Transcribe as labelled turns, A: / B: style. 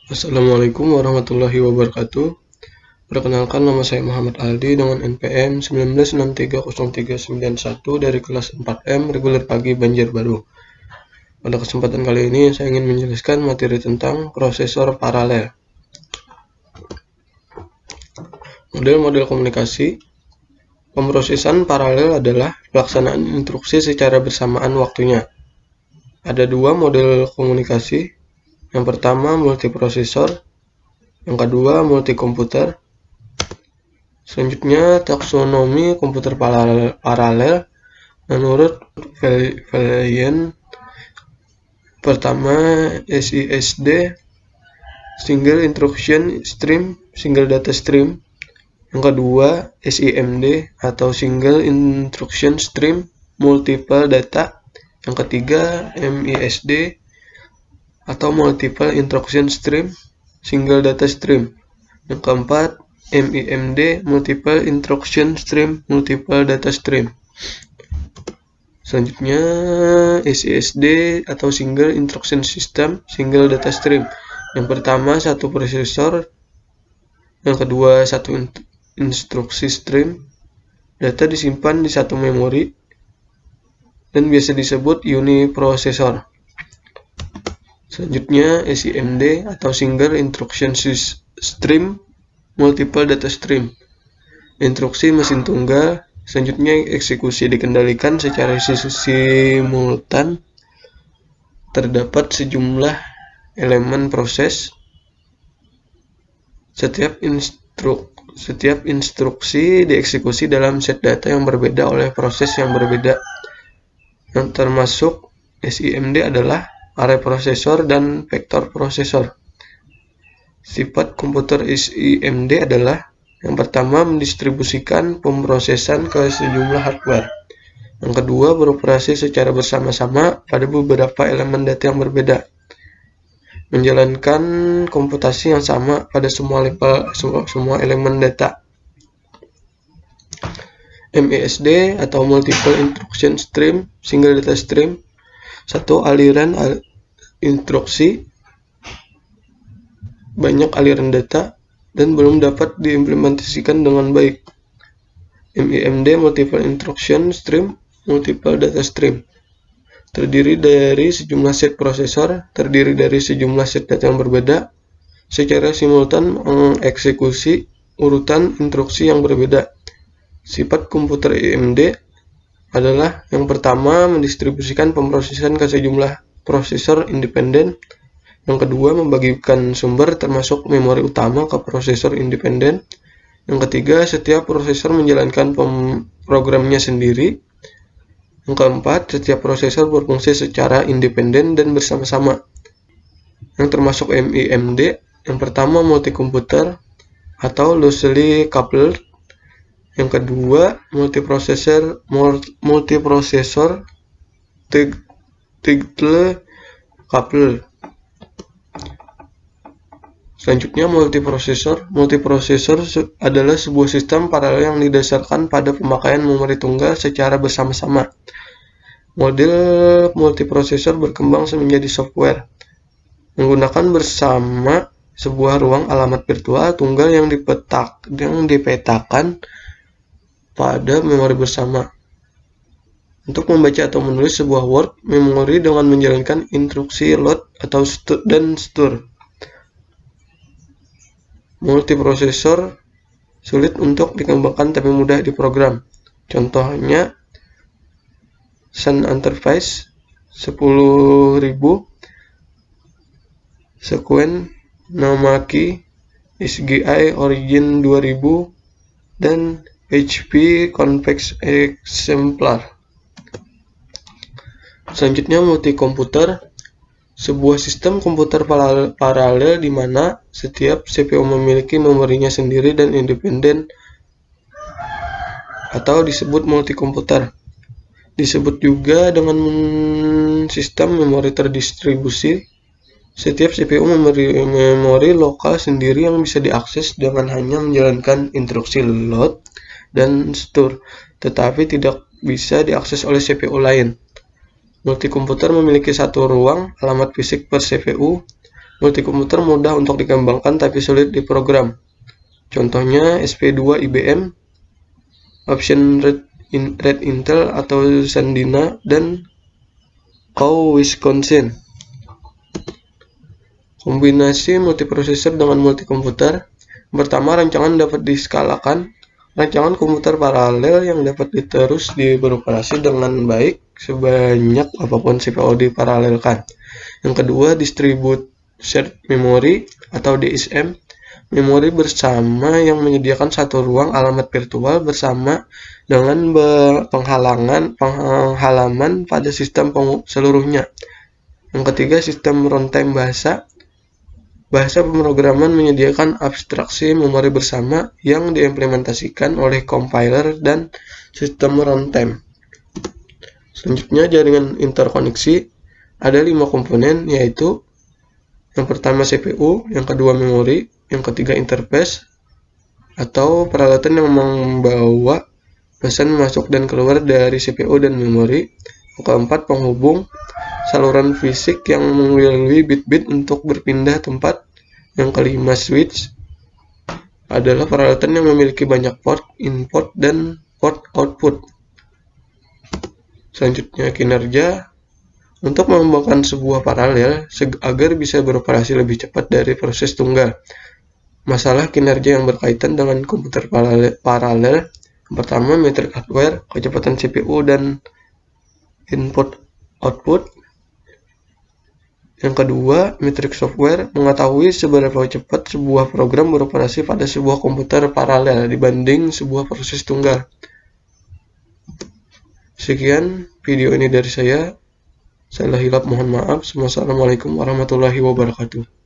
A: Assalamualaikum warahmatullahi wabarakatuh. Perkenalkan, nama saya Muhammad Aldi dengan NPM 19630391 dari kelas 4M reguler pagi Banjarbaru. Pada kesempatan kali ini saya ingin menjelaskan materi tentang prosesor paralel. Model-model komunikasi. Pemrosesan paralel adalah pelaksanaan instruksi secara bersamaan waktunya. Ada dua model komunikasi. Yang pertama multiprosesor, yang kedua multikomputer. Selanjutnya, taksonomi komputer paralel menurut Valiant. Pertama, SISD, Single Instruction Stream, Single Data Stream. Yang kedua, SIMD atau Single Instruction Stream, Multiple Data. Yang ketiga, MISD atau Multiple Instruction Stream, Single Data Stream. Yang keempat, MIMD, Multiple Instruction Stream, Multiple Data Stream. Selanjutnya, SISD atau Single Instruction System, Single Data Stream. Yang pertama, satu prosesor. Yang kedua, satu instruksi stream. Data disimpan di satu memori dan biasa disebut uniprosesor. Selanjutnya, SIMD atau Single Instruction Stream, Multiple Data Stream. Instruksi mesin tunggal. Selanjutnya, eksekusi dikendalikan secara simultan. Terdapat sejumlah elemen proses. Setiap instruksi dieksekusi dalam set data yang berbeda oleh proses yang berbeda. Yang termasuk SIMD adalah array prosesor dan vektor prosesor. Sifat komputer SIMD adalah yang pertama, mendistribusikan pemrosesan ke sejumlah hardware. Yang kedua, beroperasi secara bersama-sama pada beberapa elemen data yang berbeda. Menjalankan komputasi yang sama pada semua elemen data. MISD atau Multiple Instruction Stream, Single Data Stream. Satu aliran instruksi, banyak aliran data, dan belum dapat diimplementasikan dengan baik. MIMD, Multiple Instruction Stream, Multiple Data Stream. Terdiri dari sejumlah set prosesor, terdiri dari sejumlah set data yang berbeda, secara simultan mengeksekusi urutan instruksi yang berbeda. Sifat komputer IMD adalah yang pertama, mendistribusikan pemrosesan ke sejumlah prosesor independen. Yang kedua, membagikan sumber termasuk memori utama ke prosesor independen. Yang ketiga, setiap prosesor menjalankan programnya sendiri. Yang keempat, setiap prosesor berfungsi secara independen dan bersama-sama. Yang termasuk MIMD, yang pertama multikomputer atau loosely coupled. Yang kedua, multiprosesor tightly coupled. Selanjutnya, multiprosesor. Multiprosesor adalah sebuah sistem paralel yang didasarkan pada pemakaian memori tunggal secara bersama-sama. Model multiprosesor berkembang menjadi software menggunakan bersama sebuah ruang alamat virtual tunggal yang dipetakan pada memori bersama. Untuk membaca atau menulis sebuah word memori dengan menjalankan instruksi load atau dan store. Multiprosesor sulit untuk dikembangkan tapi mudah diprogram. Contohnya Sun Enterprise 10.000, Sequent, Namaki, SGI Origin 2000, dan HP Convex Exemplar. Selanjutnya, multikomputer. Sebuah sistem komputer paralel di mana setiap CPU memiliki memorinya sendiri dan independen atau disebut multikomputer. Disebut juga dengan sistem memori terdistribusi. Setiap CPU memori lokal sendiri yang bisa diakses dengan hanya menjalankan instruksi load dan store, tetapi tidak bisa diakses oleh CPU lain. Multikomputer memiliki satu ruang alamat fisik per CPU. Multikomputer mudah untuk dikembangkan tapi sulit diprogram. Contohnya SP2 IBM, Option Red Intel atau Sandia, dan Cow Wisconsin. Kombinasi multiprosesor dengan multikomputer. Pertama, rancangan dapat diskalakan. Rancangan komputer paralel yang dapat terus beroperasi dengan baik sebanyak apapun CPU diparalelkan. Yang kedua, Distributed Shared Memory atau DSM. Memori bersama yang menyediakan satu ruang alamat virtual bersama dengan penghalaman pada sistem seluruhnya. Yang ketiga, sistem runtime bahasa. Bahasa pemrograman menyediakan abstraksi memori bersama yang diimplementasikan oleh compiler dan sistem runtime. Selanjutnya, jaringan interkoneksi. Ada 5 komponen, yaitu yang pertama CPU, yang kedua memori, yang ketiga interface atau peralatan yang membawa pesan masuk dan keluar dari CPU dan memori. Yang keempat, penghubung, saluran fisik yang melalui bit-bit untuk berpindah tempat. Yang kelima, switch, adalah peralatan yang memiliki banyak port input dan port output. Selanjutnya, kinerja. Untuk mengembangkan sebuah paralel agar bisa beroperasi lebih cepat dari proses tunggal. Masalah kinerja yang berkaitan dengan komputer paralel. Pertama, metrik hardware, kecepatan CPU dan input output. Yang kedua, metrik software, mengetahui seberapa cepat sebuah program beroperasi pada sebuah komputer paralel dibanding sebuah proses tunggal. Sekian video ini dari saya. Salah hilap mohon maaf. Wassalamualaikum warahmatullahi wabarakatuh.